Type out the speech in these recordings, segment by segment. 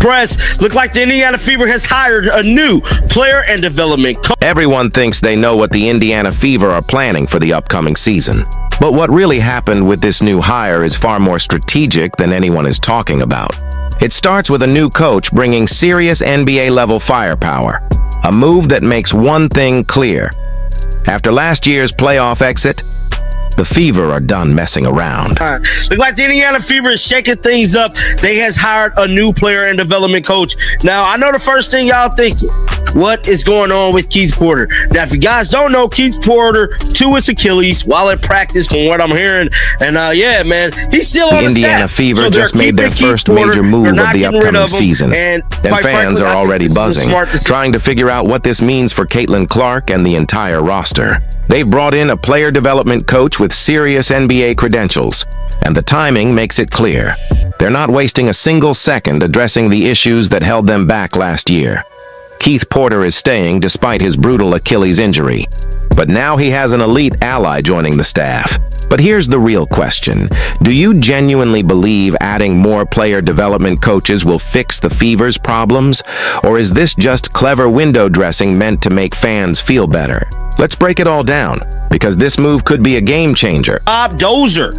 Press, look like the Indiana Fever has hired a new player and development coach. Everyone thinks they know what the Indiana Fever are planning for the upcoming season. But what really happened with this new hire is far more strategic than anyone is talking about. It starts with a new coach bringing serious NBA-level firepower, a move that makes one thing clear. After last year's playoff exit, the Fever are done messing around. Look like the Indiana Fever is shaking things up. They has hired a new player and development coach. Now, I know the first thing y'all thinking, what is going on with Keith Porter? Now, if you guys don't know, Keith Porter tore his Achilles while at practice, from what I'm hearing. And yeah, man, he's still on the Indiana staff. Fever So just made their first major move of the upcoming season. And fans frankly, are already buzzing, trying to figure out what this means for Caitlin Clark and the entire roster. They've brought in a player development coach with serious NBA credentials, and the timing makes it clear. They're not wasting a single second addressing the issues that held them back last year. Keith Porter is staying despite his brutal Achilles injury, but now he has an elite ally joining the staff. But here's the real question. Do you genuinely believe adding more player development coaches will fix the Fever's problems? Or is this just clever window dressing meant to make fans feel better? Let's break it all down, because this move could be a game changer. Rob Dozer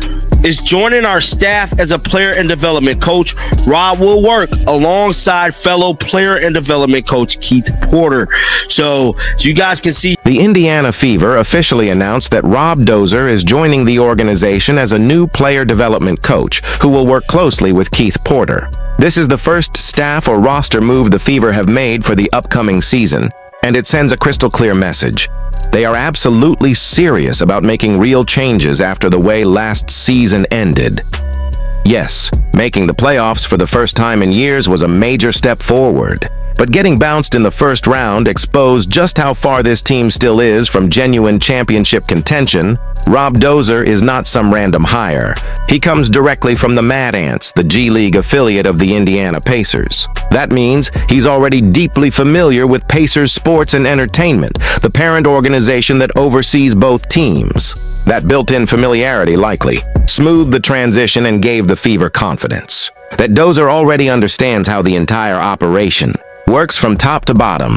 is joining our staff as a player and development coach. Rob will work alongside fellow player and development coach Keith Porter. So you guys can see, the Indiana Fever officially announced that Rob Dozer is joining the organization as a new player development coach who will work closely with Keith Porter. This is the first staff or roster move the Fever have made for the upcoming season, and it sends a crystal clear message. They are absolutely serious about making real changes after the way last season ended. Yes, making the playoffs for the first time in years was a major step forward. But getting bounced in the first round exposed just how far this team still is from genuine championship contention. Rob Dozer is not some random hire. He comes directly from the Mad Ants, the G League affiliate of the Indiana Pacers. That means he's already deeply familiar with Pacers Sports and Entertainment, the parent organization that oversees both teams. That built-in familiarity likely smoothed the transition and gave the Fever confidence that Dozer already understands how the entire operation works from top to bottom.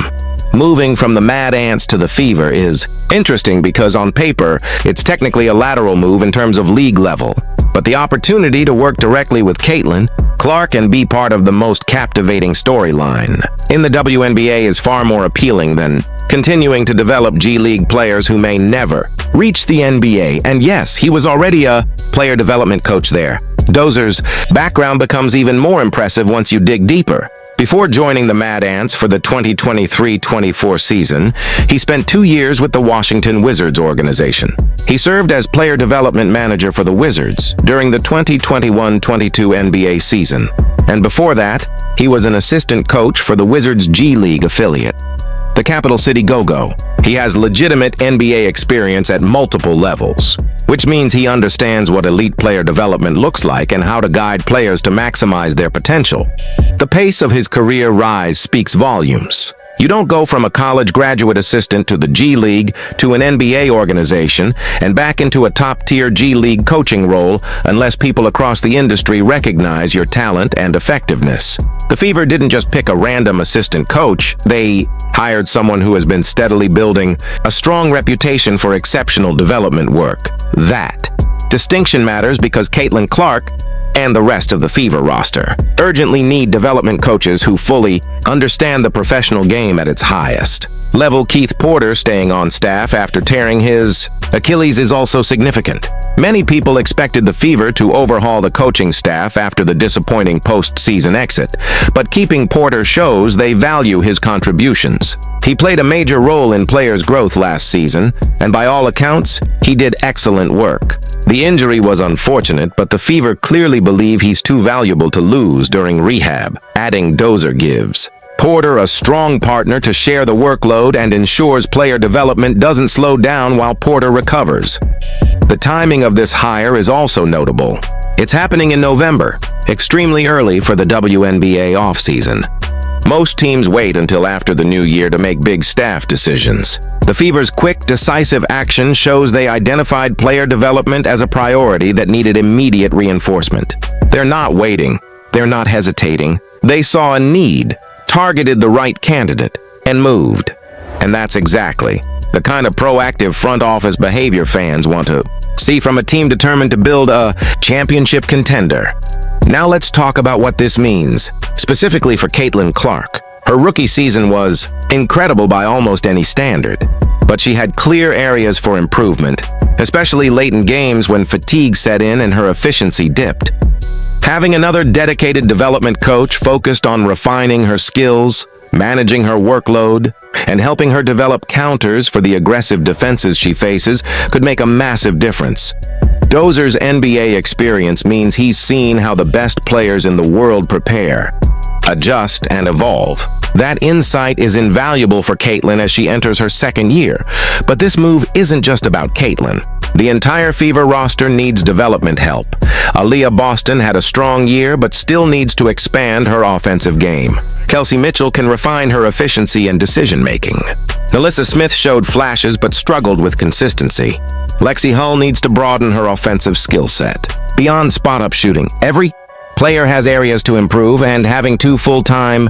Moving from the Mad Ants to the Fever is interesting because on paper, it's technically a lateral move in terms of league level. But the opportunity to work directly with Caitlin Clark and be part of the most captivating storyline in the WNBA is far more appealing than continuing to develop G League players who may never reach the NBA. And yes, he was already a player development coach there. Dozer's background becomes even more impressive once you dig deeper. Before joining the Mad Ants for the 2023-24 season, he spent 2 years with the Washington Wizards organization. He served as player development manager for the Wizards during the 2021-22 NBA season. And before that, he was an assistant coach for the Wizards G League affiliate, the Capital City Go-Go. He has legitimate NBA experience at multiple levels, which means he understands what elite player development looks like and how to guide players to maximize their potential. The pace of his career rise speaks volumes. You don't go from a college graduate assistant to the G League to an NBA organization and back into a top-tier G League coaching role unless people across the industry recognize your talent and effectiveness. The Fever didn't just pick a random assistant coach, they hired someone who has been steadily building a strong reputation for exceptional development work. That distinction matters because Caitlin Clark and the rest of the Fever roster urgently need development coaches who fully understand the professional game at its highest level. Keith Porter staying on staff after tearing his Achilles is also significant. Many people expected the Fever to overhaul the coaching staff after the disappointing postseason exit, but keeping Porter shows they value his contributions. He played a major role in players' growth last season, and by all accounts, he did excellent work. The injury was unfortunate, but the Fever clearly believe he's too valuable to lose during rehab. Adding Dozer gives Porter a strong partner to share the workload and ensures player development doesn't slow down while Porter recovers. The timing of this hire is also notable. It's happening in November, extremely early for the WNBA offseason. Most teams wait until after the new year to make big staff decisions. The Fever's quick, decisive action shows they identified player development as a priority that needed immediate reinforcement. They're not waiting. They're not hesitating. They saw a need, targeted the right candidate, and moved. And that's exactly the kind of proactive front office behavior fans want to see from a team determined to build a championship contender. Now let's talk about what this means, specifically for Caitlin Clark. Her rookie season was incredible by almost any standard, but she had clear areas for improvement, especially late in games when fatigue set in and her efficiency dipped. Having another dedicated development coach focused on refining her skills, managing her workload, and helping her develop counters for the aggressive defenses she faces could make a massive difference. Dozer's NBA experience means he's seen how the best players in the world prepare, adjust, and evolve. That insight is invaluable for Caitlin as she enters her second year. But this move isn't just about Caitlin. The entire Fever roster needs development help. Aaliyah Boston had a strong year but still needs to expand her offensive game. Kelsey Mitchell can refine her efficiency and decision-making. Nalissa Smith showed flashes but struggled with consistency. Lexi Hull needs to broaden her offensive skill set. Beyond spot-up shooting, every player has areas to improve, and having two full-time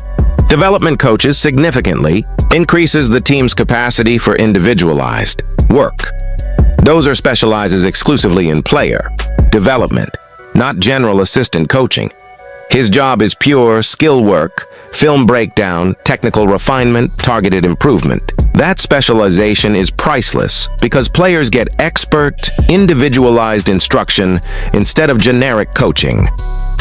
development coaches significantly increases the team's capacity for individualized work. Dozer specializes exclusively in player development, not general assistant coaching. His job is pure skill work, film breakdown, technical refinement, targeted improvement. That specialization is priceless because players get expert, individualized instruction instead of generic coaching.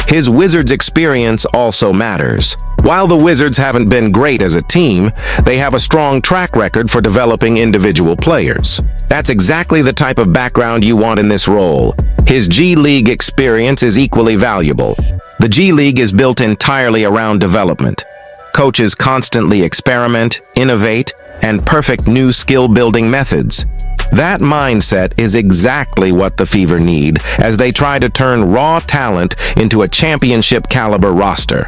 His Wizards experience also matters. While the Wizards haven't been great as a team, they have a strong track record for developing individual players. That's exactly the type of background you want in this role. His G League experience is equally valuable. The G League is built entirely around development. Coaches constantly experiment, innovate, and perfect new skill-building methods. That mindset is exactly what the Fever need as they try to turn raw talent into a championship-caliber roster.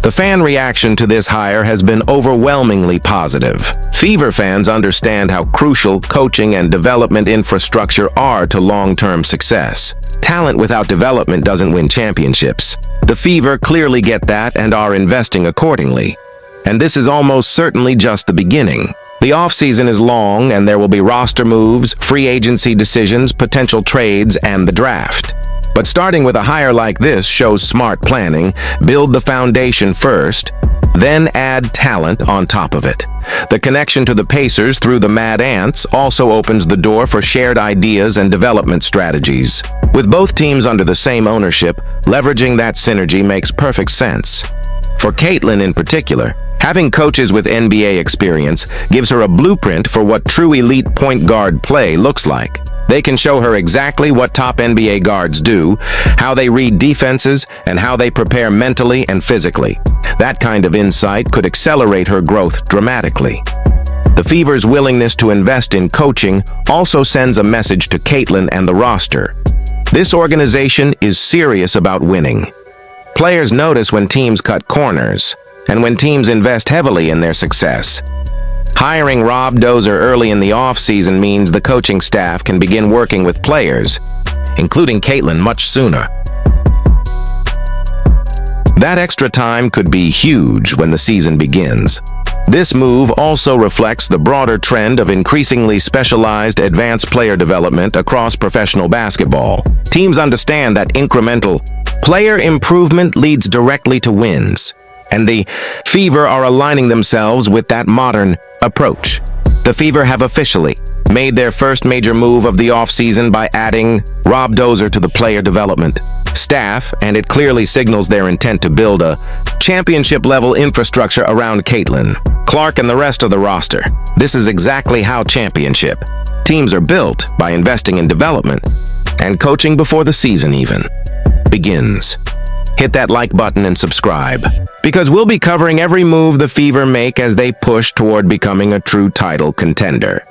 The fan reaction to this hire has been overwhelmingly positive. Fever fans understand how crucial coaching and development infrastructure are to long-term success. Talent without development doesn't win championships. The Fever clearly get that and are investing accordingly. And this is almost certainly just the beginning. The offseason is long, and there will be roster moves, free agency decisions, potential trades, and the draft. But starting with a hire like this shows smart planning. Build the foundation first, then add talent on top of it. The connection to the Pacers through the Mad Ants also opens the door for shared ideas and development strategies. With both teams under the same ownership, leveraging that synergy makes perfect sense. For Caitlin in particular, having coaches with NBA experience gives her a blueprint for what true elite point guard play looks like. They can show her exactly what top NBA guards do, how they read defenses, and how they prepare mentally and physically. That kind of insight could accelerate her growth dramatically. The Fever's willingness to invest in coaching also sends a message to Caitlin and the roster. This organization is serious about winning. Players notice when teams cut corners, and when teams invest heavily in their success. Hiring Rob Dozer early in the offseason means the coaching staff can begin working with players, including Caitlin, much sooner. That extra time could be huge when the season begins. This move also reflects the broader trend of increasingly specialized advanced player development across professional basketball. Teams understand that incremental player improvement leads directly to wins, and the Fever are aligning themselves with that modern approach. The Fever have officially made their first major move of the offseason by adding Rob Dozer to the player development staff, and it clearly signals their intent to build a championship-level infrastructure around Caitlin, Clark, and the rest of the roster. This is exactly how championship teams are built, by investing in development and coaching before the season even begins. Hit that like button and subscribe, because we'll be covering every move the Fever make as they push toward becoming a true title contender.